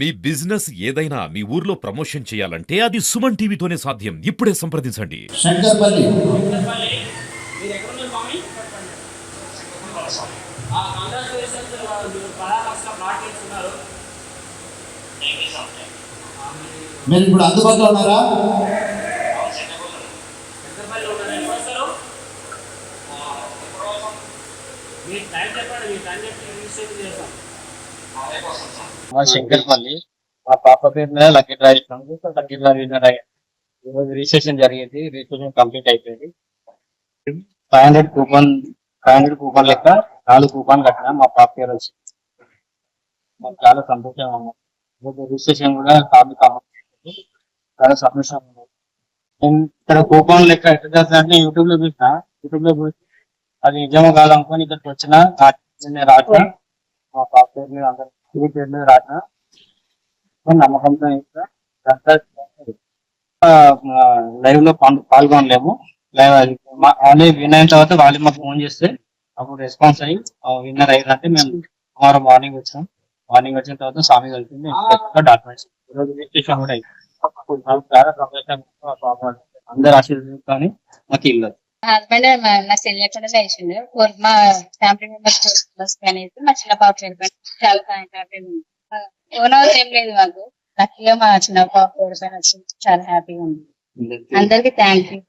మీ business ఏదైనా మీ ఊర్లో promotion చేయాలంటే అది సుమన్ టీవీతోనే సాధ్యం. ఇప్పుడే సంప్రదించండి. శంకర్పల్లి మీరు ఎక్కడున్నారు స్వామి? కంగ్రాచులేషన్స్, మీరు పరామర్శ ప్లాట్ చేస్తున్నారు. మీరు ఇప్పుడు అందుబాటులో ఉన్నారా? శంకర్పల్లి ఉన్నారు. ఎప్పుడు వస్తారు? మీ టైం చెప్పండి, మీ టైం చెప్పి రిజిస్ట్రేషన్ చేస్తాం. మా శంకర్పల్లి మా పాప పేరు మీద లక్కీ డ్రా ఇస్తాం. లక్కీ డ్రా విన్నర్ అయ్యారు. ఈరోజు రిజిస్ట్రేషన్ జరిగింది. రిజిస్ట్రేషన్ కంప్లీట్ అయిపోయింది. 500 కూపన్ లెక్క 4 కూపన్ కట్టినా మా పాప పేరు వచ్చి మాకు చాలా సంతోషంగా ఉంది. రిజిస్ట్రేషన్ కూడా చాలా సంతోషంగా ఉంది. నేను ఇక్కడ కూపన్ లెక్క ఎట్లా చేస్తానంటే యూట్యూబ్ లో చూసి అది నిజమో కాదనుకొని ఇక్కడికి వచ్చిన రాసిన మా పాప పేరు మీద అందరి పేరు మీద రాసిన నమ్మకంతో లైవ్ లో పాల్గొనలేము. లైవ్ అది విన్ అయిన తర్వాత వాళ్ళు మాకు ఫోన్ చేస్తే అప్పుడు రెస్పాన్స్ అయ్యి విన్నర్ అయ్యారంటే మేము tomorrow మార్నింగ్ వచ్చాం. మార్నింగ్ వచ్చిన తర్వాత స్వామి కలిసింది డాక్యుమెంట్స్ ఈరోజు రిజిస్ట్రేషన్ కూడా అయింది. చాలా సంతోషంగా అందరు ఆశీర్వదించుకొని మాకు ఇల్లు హస్బెండ్ నా చెల్లి కూడా వేసిండు. మా ఫ్యామిలీ మెంబర్స్ అనేసి మా చిన్న పాప వెళ్ళిపోయింది. చాలా హ్యాపీగా ఉంది. ఓన్ హౌస్ ఏం లేదు మాకు. లక్కీగా మా చిన్న పాప వెళ్ళిపోయిన చాలా హ్యాపీగా ఉంది. అందరికి థ్యాంక్ యూ.